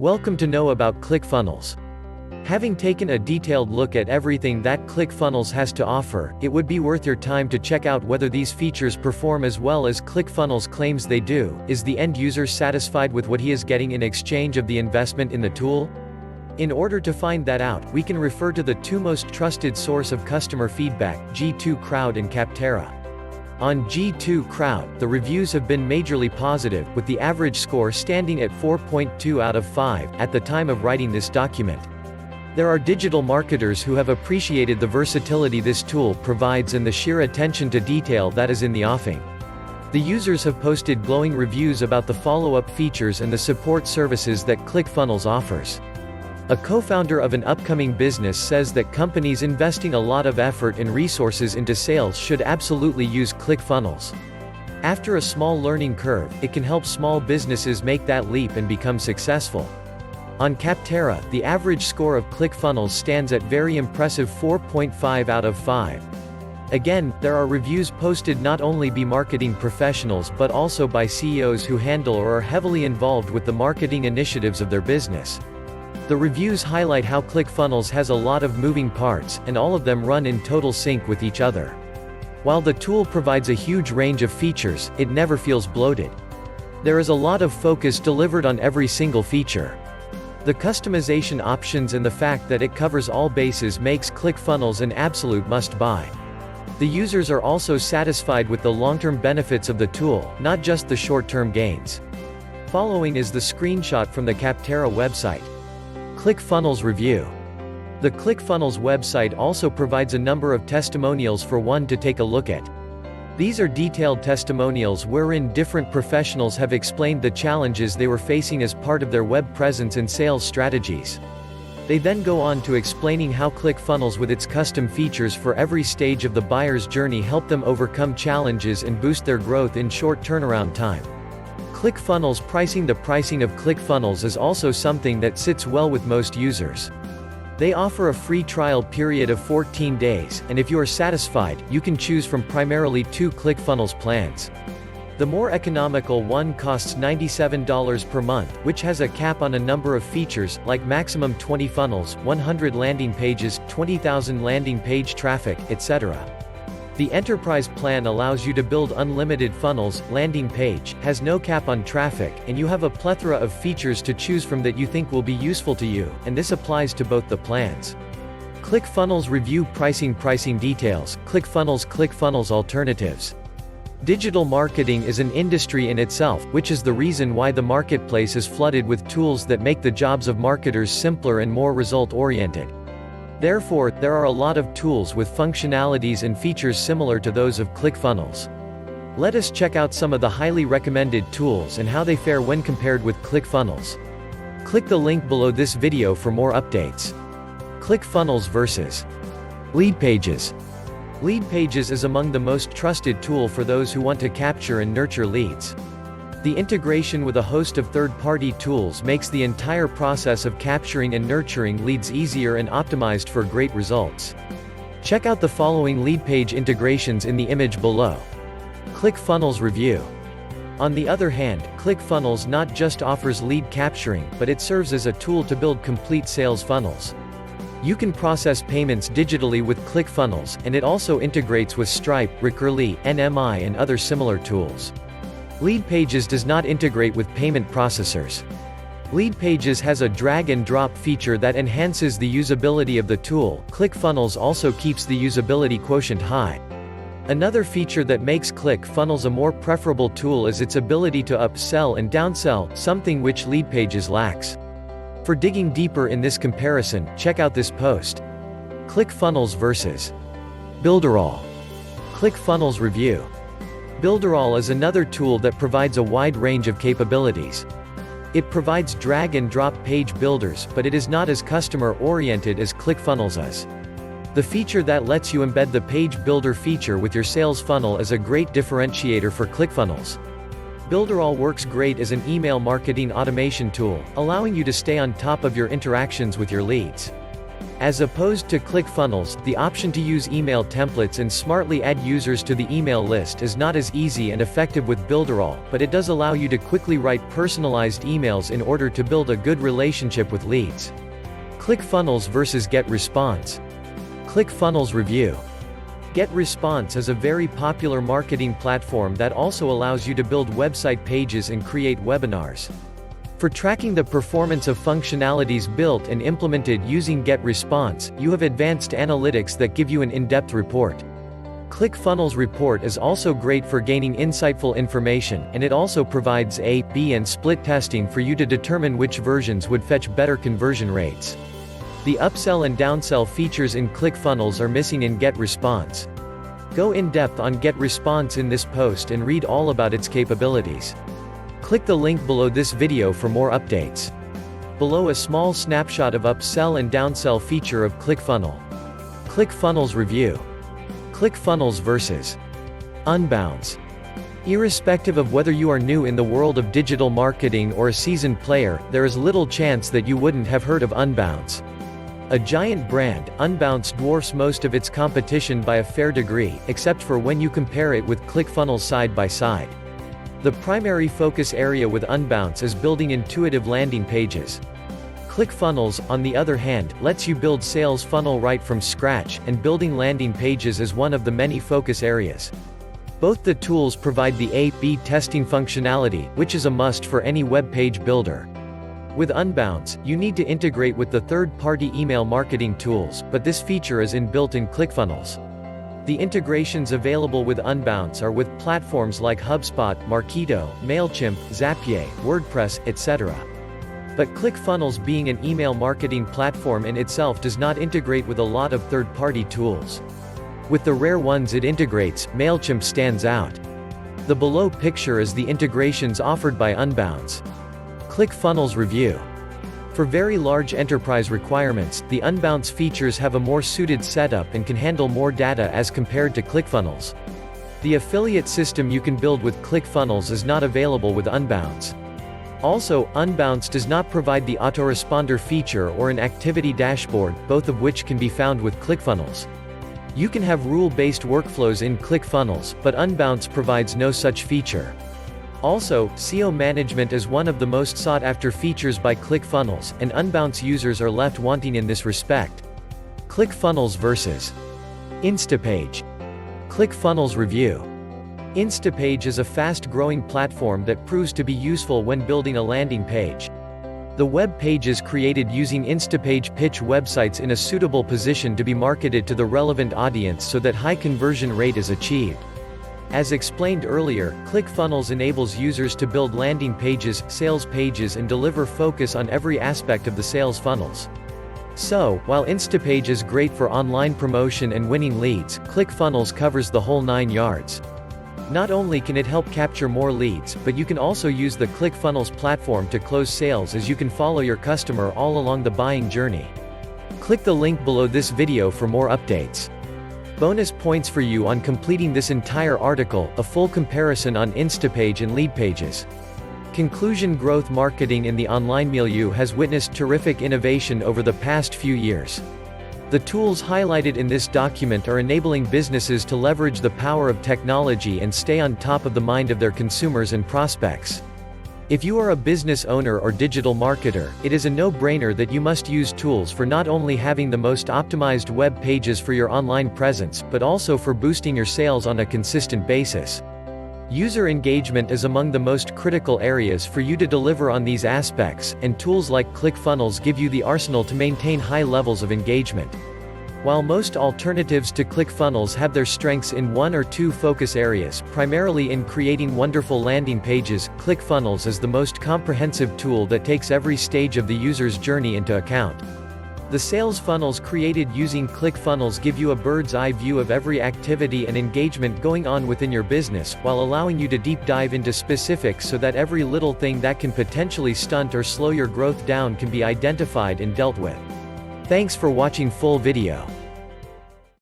Welcome to know about Clickfunnels. Having taken a detailed look at everything that Clickfunnels has to offer, it would be worth your time to check out whether these features perform as well as Clickfunnels claims they do. Is the end user satisfied with what he is getting in exchange of the investment in the tool? In order to find that out, we can refer to the two most trusted source of customer feedback, G2 Crowd and Capterra. On G2 Crowd, the reviews have been majorly positive, with the average score standing at 4.2 out of 5, at the time of writing this document. There are digital marketers who have appreciated the versatility this tool provides and the sheer attention to detail that is in the offing. The users have posted glowing reviews about the follow-up features and the support services that Clickfunnels offers. A co-founder of an upcoming business says that companies investing a lot of effort and resources into sales should absolutely use Clickfunnels. After a small learning curve, it can help small businesses make that leap and become successful. On Capterra, the average score of Clickfunnels stands at very impressive 4.5 out of 5. Again, there are reviews posted not only by marketing professionals but also by CEOs who handle or are heavily involved with the marketing initiatives of their business. The reviews highlight how Clickfunnels has a lot of moving parts, and all of them run in total sync with each other. While the tool provides a huge range of features, it never feels bloated. There is a lot of focus delivered on every single feature. The customization options and the fact that it covers all bases makes Clickfunnels an absolute must-buy. The users are also satisfied with the long-term benefits of the tool, not just the short-term gains. Following is the screenshot from the Capterra website. Clickfunnels review. The Clickfunnels website also provides a number of testimonials for one to take a look at. These are detailed testimonials wherein different professionals have explained the challenges they were facing as part of their web presence and sales strategies. They then go on to explaining how Clickfunnels with its custom features for every stage of the buyer's journey help them overcome challenges and boost their growth in short turnaround time. Clickfunnels pricing. The pricing of Clickfunnels is also something that sits well with most users. They offer a free trial period of 14 days, and if you are satisfied, you can choose from primarily two Clickfunnels plans. The more economical one costs $97 per month, which has a cap on a number of features, like maximum 20 funnels, 100 landing pages, 20,000 landing page traffic, etc. The Enterprise plan allows you to build unlimited funnels, landing page, has no cap on traffic, and you have a plethora of features to choose from that you think will be useful to you, and this applies to both the plans. Clickfunnels review. Pricing details. Clickfunnels alternatives. Digital marketing is an industry in itself, which is the reason why the marketplace is flooded with tools that make the jobs of marketers simpler and more result-oriented. Therefore, there are a lot of tools with functionalities and features similar to those of Clickfunnels. Let us check out some of the highly recommended tools and how they fare when compared with Clickfunnels. Click the link below this video for more updates. Clickfunnels versus Leadpages. Leadpages is among the most trusted tool for those who want to capture and nurture leads. The integration with a host of third-party tools makes the entire process of capturing and nurturing leads easier and optimized for great results. Check out the following lead page integrations in the image below. Clickfunnels review. On the other hand, Clickfunnels not just offers lead capturing, but it serves as a tool to build complete sales funnels. You can process payments digitally with Clickfunnels, and it also integrates with Stripe, Recurly, NMI and other similar tools. Leadpages does not integrate with payment processors. Leadpages has a drag-and-drop feature that enhances the usability of the tool. Clickfunnels also keeps the usability quotient high. Another feature that makes Clickfunnels a more preferable tool is its ability to upsell and downsell, something which Leadpages lacks. For digging deeper in this comparison, check out this post. Clickfunnels versus Builderall. Clickfunnels review. Builderall is another tool that provides a wide range of capabilities. It provides drag-and-drop page builders, but it is not as customer-oriented as Clickfunnels is. The feature that lets you embed the page builder feature with your sales funnel is a great differentiator for Clickfunnels. Builderall works great as an email marketing automation tool, allowing you to stay on top of your interactions with your leads. As opposed to ClickFunnels, the option to use email templates and smartly add users to the email list is not as easy and effective with Builderall, but it does allow you to quickly write personalized emails in order to build a good relationship with leads. ClickFunnels versus GetResponse. ClickFunnels review. GetResponse is a very popular marketing platform that also allows you to build website pages and create webinars. For tracking the performance of functionalities built and implemented using GetResponse, you have advanced analytics that give you an in-depth report. ClickFunnels report is also great for gaining insightful information, and it also provides A, B and split testing for you to determine which versions would fetch better conversion rates. The upsell and downsell features in ClickFunnels are missing in GetResponse. Go in depth on GetResponse in this post and read all about its capabilities. Click the link below this video for more updates. Below a small snapshot of upsell and downsell feature of ClickFunnels. ClickFunnels review. ClickFunnels versus Unbounce. Irrespective of whether you are new in the world of digital marketing or a seasoned player, there is little chance that you wouldn't have heard of Unbounce. A giant brand, Unbounce dwarfs most of its competition by a fair degree, except for when you compare it with ClickFunnels side by side. The primary focus area with Unbounce is building intuitive landing pages. ClickFunnels, on the other hand, lets you build sales funnel right from scratch, and building landing pages is one of the many focus areas. Both the tools provide the A/B testing functionality, which is a must for any web page builder. With Unbounce, you need to integrate with the third-party email marketing tools, but this feature is inbuilt in ClickFunnels. The integrations available with Unbounce are with platforms like HubSpot, Marketo, MailChimp, Zapier, WordPress, etc. But ClickFunnels, being an email marketing platform in itself, does not integrate with a lot of third-party tools. With the rare ones it integrates, MailChimp stands out. The below picture is the integrations offered by Unbounce. ClickFunnels review. For very large enterprise requirements, the Unbounce features have a more suited setup and can handle more data as compared to ClickFunnels. The affiliate system you can build with ClickFunnels is not available with Unbounce. Also, Unbounce does not provide the autoresponder feature or an activity dashboard, both of which can be found with ClickFunnels. You can have rule-based workflows in ClickFunnels, but Unbounce provides no such feature. Also, SEO management is one of the most sought-after features by ClickFunnels, and Unbounce users are left wanting in this respect. ClickFunnels versus Instapage. ClickFunnels review. Instapage is a fast-growing platform that proves to be useful when building a landing page. The web pages created using Instapage pitch websites in a suitable position to be marketed to the relevant audience so that high conversion rate is achieved. As explained earlier, ClickFunnels enables users to build landing pages, sales pages and deliver focus on every aspect of the sales funnels. So, while Instapage is great for online promotion and winning leads, ClickFunnels covers the whole 9 yards. Not only can it help capture more leads, but you can also use the ClickFunnels platform to close sales, as you can follow your customer all along the buying journey. Click the link below this video for more updates. Bonus points for you on completing this entire article, a full comparison on Instapage and lead pages. Conclusion: growth marketing in the online milieu has witnessed terrific innovation over the past few years. The tools highlighted in this document are enabling businesses to leverage the power of technology and stay on top of the mind of their consumers and prospects. If you are a business owner or digital marketer, it is a no-brainer that you must use tools for not only having the most optimized web pages for your online presence, but also for boosting your sales on a consistent basis. User engagement is among the most critical areas for you to deliver on these aspects, and tools like ClickFunnels give you the arsenal to maintain high levels of engagement. While most alternatives to ClickFunnels have their strengths in one or two focus areas, primarily in creating wonderful landing pages, ClickFunnels is the most comprehensive tool that takes every stage of the user's journey into account. The sales funnels created using ClickFunnels give you a bird's-eye view of every activity and engagement going on within your business, while allowing you to deep dive into specifics so that every little thing that can potentially stunt or slow your growth down can be identified and dealt with. Thanks for watching full video.